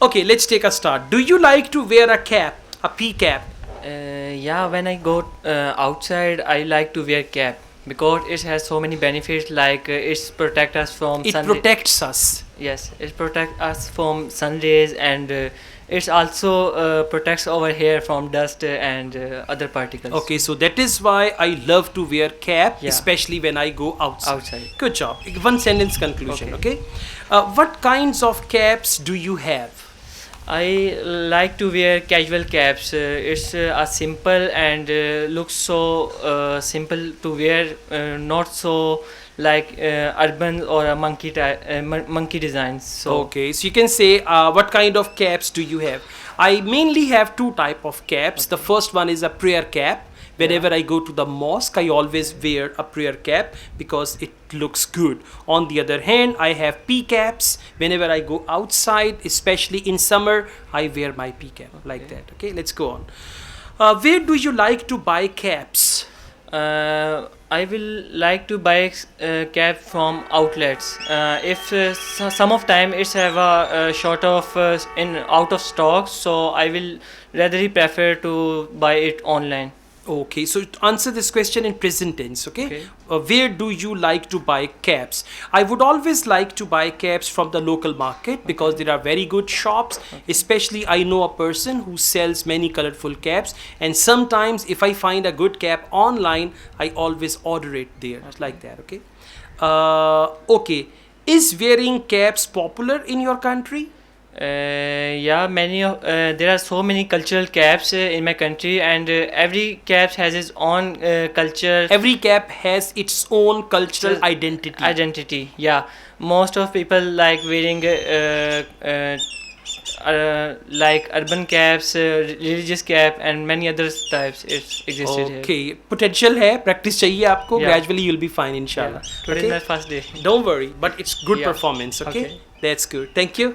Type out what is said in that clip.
Okay, let's take a start. Do you like to wear a cap, a pea cap? Yeah, when I go outside, I like to wear cap because it has so many benefits. Like it's protect us from It sun. protects us. Yes, it protect us from sun rays, and it's also protects our hair from dust and other particles. Okay, so that is why I love to wear cap, Yeah. especially when I go outside. Outside. Good job. One sentence conclusion, okay? Okay. What kinds of caps do you have? I like to wear casual caps. It's a simple and looks so simple to wear, not so like urban or a monkey designs. So Okay, so you can say what kind of caps do you have? I mainly have two type of caps. The first one is a prayer cap. Whenever I go to the mosque, I always wear a prayer cap because it looks good. On the other hand, I have pea caps. Whenever I go outside, especially in summer, I wear my pea cap like that. Okay, let's go on. Where do you like to buy caps? I will like to buy cap from outlets. If some of time it's have a short of in out of stock, so I will rather prefer to buy it online. Okay, so to answer this question in present tense, okay? Okay. Where do you like to buy caps? I would always like to buy caps from the local market because there are very good shops. Especially, I know a person who sells many colorful caps, and sometimes if I find a good cap online, I always order it there, like that, okay? Okay, is wearing caps popular in your country? Yeah, many of there are so many cultural caps in my country, and every cap has its own culture Every cap has its own cultural identity. identity. Yeah, most of people like wearing like urban caps, religious cap, and many other types. It's existed here. Okay, potential है, practice चाहिए आपको. Yeah. Gradually you'll be fine, inshallah. Yeah. Today is my first day. Don't worry, but it's good Yeah. performance. Okay, Okay. that's good. Thank you.